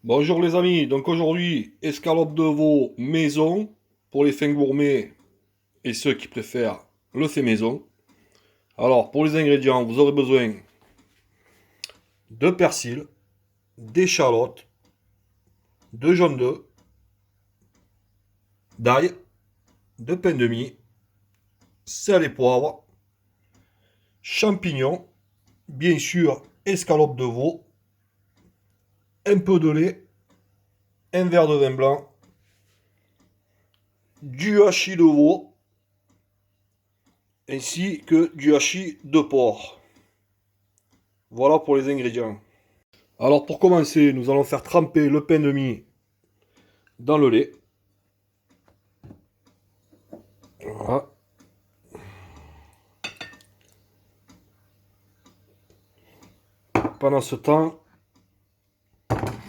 Bonjour les amis, donc aujourd'hui, escalope de veau maison pour les fins gourmets et ceux qui préfèrent le fait maison. Alors pour les ingrédients, vous aurez besoin de persil, d'échalotes, de jaune d'œuf, d'ail, de pain de mie, sel et poivre, champignons, bien sûr escalope de veau, un peu de lait, un verre de vin blanc, du hachis de veau, ainsi que du hachis de porc. Voilà pour les ingrédients. Alors pour commencer, nous allons faire tremper le pain de mie dans le lait. Voilà. Pendant ce temps,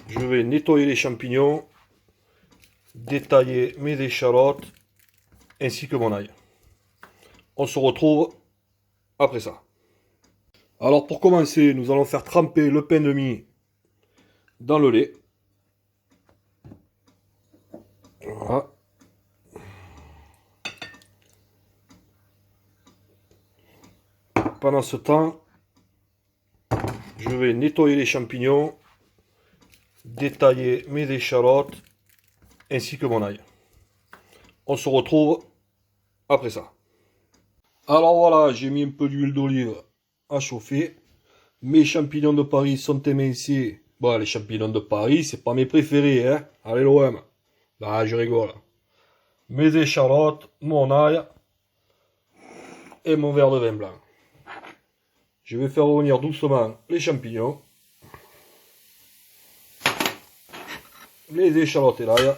je vais nettoyer les champignons, détailler mes échalotes ainsi que mon ail. On se retrouve après ça. Alors pour commencer, nous allons faire tremper le pain de mie dans le lait. Voilà. Pendant ce temps, je vais nettoyer les champignons, détailler mes échalotes ainsi que mon ail. On se retrouve après ça. Alors voilà, j'ai mis un peu d'huile d'olive à chauffer. Mes champignons de Paris sont émincés. Bon, les champignons de Paris, c'est pas mes préférés, hein. Allez l'OM. Là, je rigole. Mes échalotes, mon ail et mon verre de vin blanc. Je vais faire revenir doucement les champignons, les échalotes et l'ail.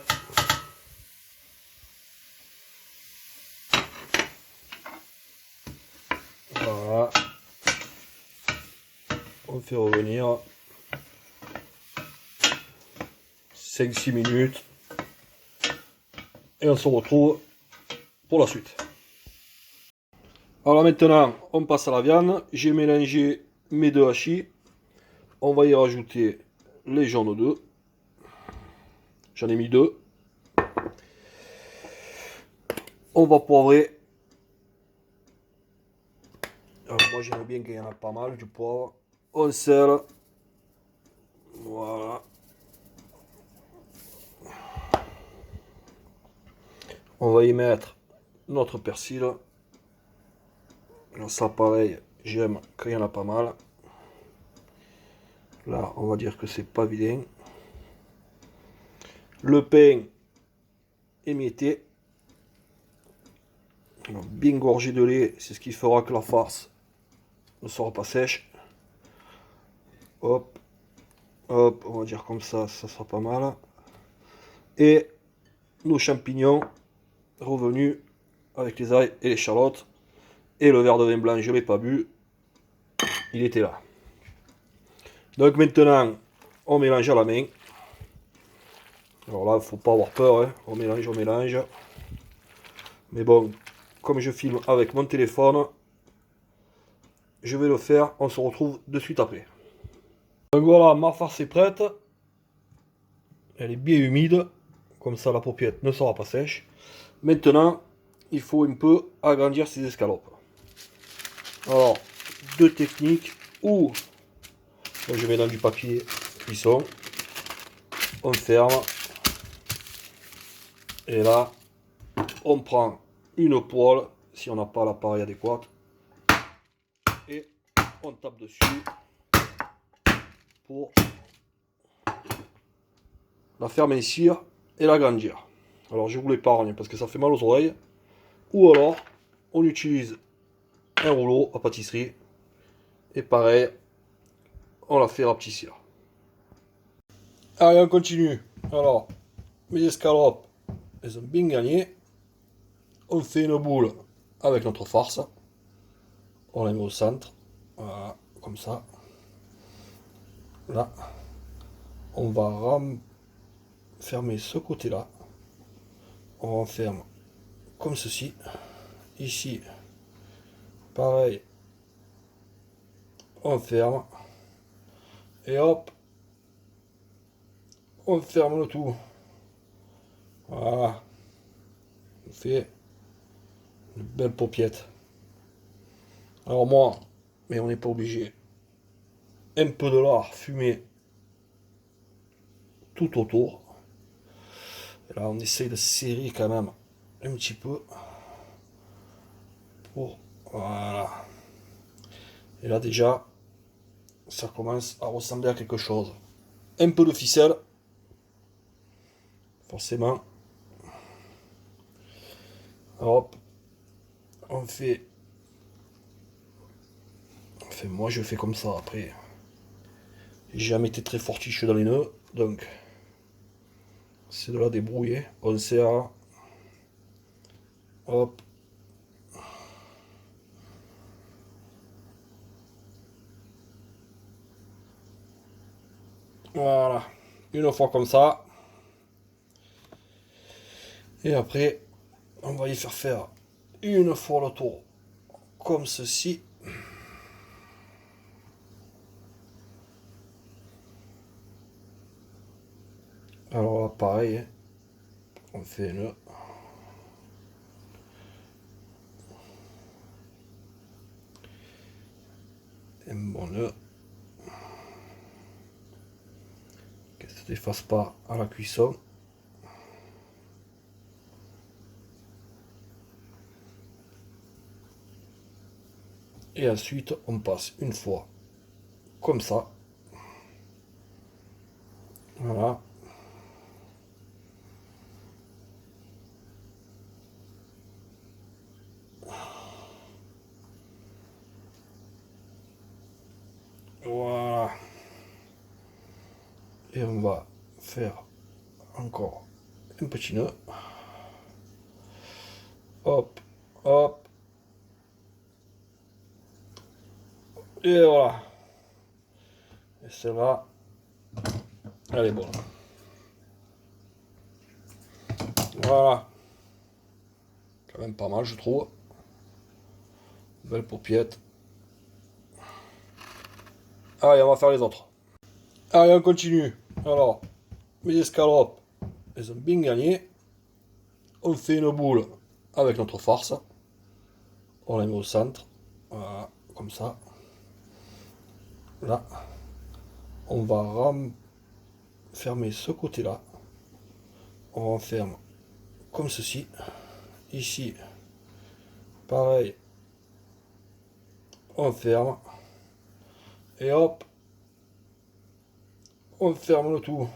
Voilà. On fait revenir 5-6 minutes. Et on se retrouve pour la suite. Alors maintenant, on passe à la viande. J'ai mélangé mes deux hachis. On va y rajouter les jaunes d'œufs. J'en ai mis deux. On va poivrer. Alors moi j'aime bien qu'il y en a pas mal du poivre. On sel. Voilà. On va y mettre notre persil. Alors ça pareil, j'aime quand il y en a pas mal. Là, on va dire que c'est pas vilain. Le pain émietté. Alors, bien gorgé de lait, c'est ce qui fera que la farce ne sera pas sèche. Hop, hop, on va dire comme ça sera pas mal. Et nos champignons revenus avec les ailes et les échalotes. Et le verre de vin blanc, je ne l'ai pas bu. Il était là. Donc maintenant, on mélange à la main. Alors là, il ne faut pas avoir peur, hein. On mélange, on mélange. Mais bon, comme je filme avec mon téléphone, je vais le faire. On se retrouve de suite après. Donc voilà, ma farce est prête. Elle est bien humide. Comme ça, la paupiette ne sera pas sèche. Maintenant, il faut un peu agrandir ces escalopes. Alors, deux techniques. Ou, je mets dans du papier cuisson. On ferme. Et là, on prend une poêle, si on n'a pas l'appareil adéquat. Et on tape dessus pour la faire mincir et l'agrandir. Alors je vous l'épargne parce que ça fait mal aux oreilles. Ou alors, on utilise un rouleau à pâtisserie. Et pareil, on la fait rapetissir. Allez, on continue. Alors, mes escalopes, elles ont bien gagné. On fait une boule avec notre farce. On la met au centre. Voilà, comme ça. Là, on va fermer ce côté-là. On renferme comme ceci. Ici, pareil, on ferme. Et hop, On ferme le tout. Voilà. On fait une belle paupiette. Alors moi, mais on n'est pas obligé. Un peu de lard fumé tout autour. Et là, on essaye de serrer quand même un petit peu. Pour... Voilà. Et là déjà, ça commence à ressembler à quelque chose. Un peu de ficelle. Forcément. Hop. On fait... Enfin, moi je fais comme ça après. J'ai jamais été très fortiche dans les nœuds. Donc, c'est de la débrouiller. On serre. Hop. Voilà. Une fois comme ça. Et après, on va y faire une fois le tour. Comme ceci. Alors là, pareil. Hein. On fait un bon nœud. Que ça ne défasse pas à la cuisson. Et ensuite, on passe une fois comme ça. Voilà. Voilà. Et on va faire encore un petit nœud. Hop, hop. Et voilà. Et celle-là, elle est bonne. Voilà. Quand même pas mal, je trouve. Belle paupiette. Allez, on va faire les autres. Allez, on continue. Alors, mes escalopes, elles ont bien gagné. On fait une boule avec notre farce. On la met au centre. Voilà, comme ça. Là. On va fermer ce côté-là. On ferme comme ceci. Ici, pareil. On ferme. Et hop. On ferme le tout.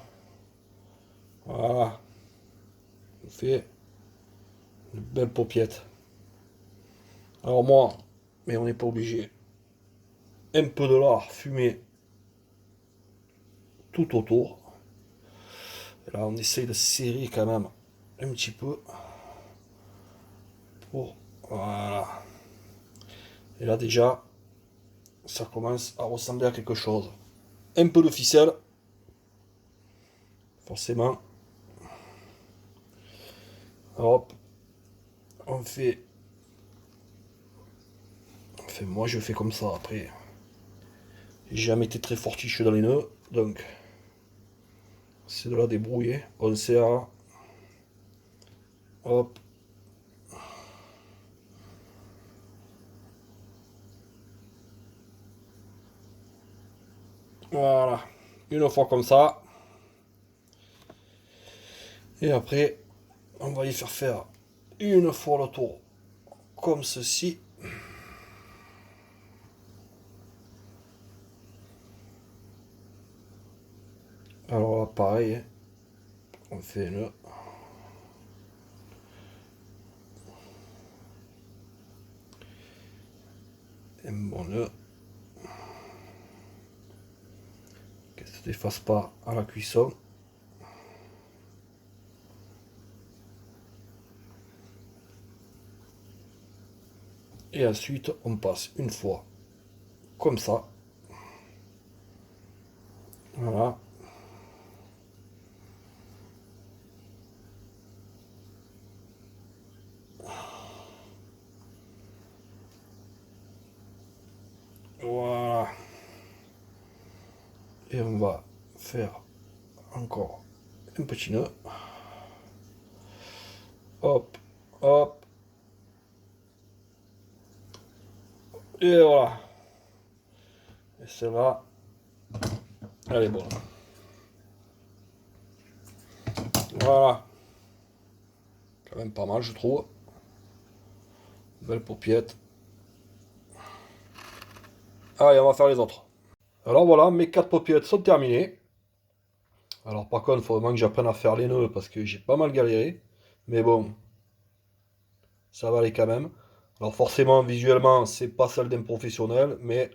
Voilà. On fait une belle paupiette. Alors moi, mais on n'est pas obligé. Un peu de lard fumé tout autour. Et là, on essaye de serrer quand même un petit peu. Pour... Voilà. Et là déjà, ça commence à ressembler à quelque chose. Un peu de ficelle. Forcément. Hop. On fait... Enfin, moi je fais comme ça après. J'ai jamais été très fortiche dans les nœuds. Donc, c'est de la débrouiller. On serre. Hop. Voilà. Une fois comme ça. Et après, on va y faire une fois le tour. Comme ceci. Alors là, pareil. Hein. On fait un bon nœud. Que ça ne défasse pas à la cuisson. Et ensuite, on passe une fois comme ça. Voilà. Voilà. Et on va faire encore un petit nœud. Hop, hop. Et voilà. Et celle-là, elle est bonne. Voilà. Quand même pas mal, je trouve. Belle paupiette. Allez, on va faire les autres. Alors voilà, mes 4 paupiettes sont terminées. Alors par contre, il faut vraiment que j'apprenne à faire les nœuds parce que j'ai pas mal galéré. Mais bon, ça va aller quand même. Alors forcément, visuellement, c'est pas celle d'un professionnel, mais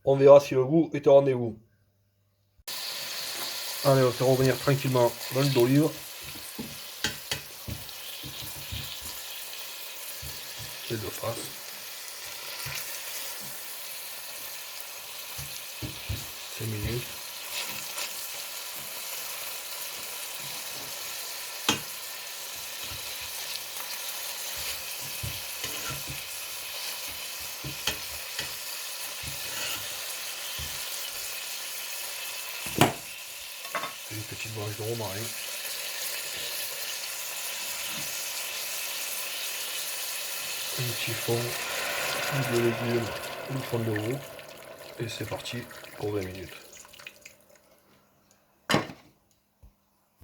on verra si le goût est au rendez-vous. Allez, on va faire revenir tranquillement l'huile d'olive. Les deux faces. C'est minutes. Une petite branche de romarin. Un petit fond de légumes, une fond de roux. Et c'est parti pour 20 minutes.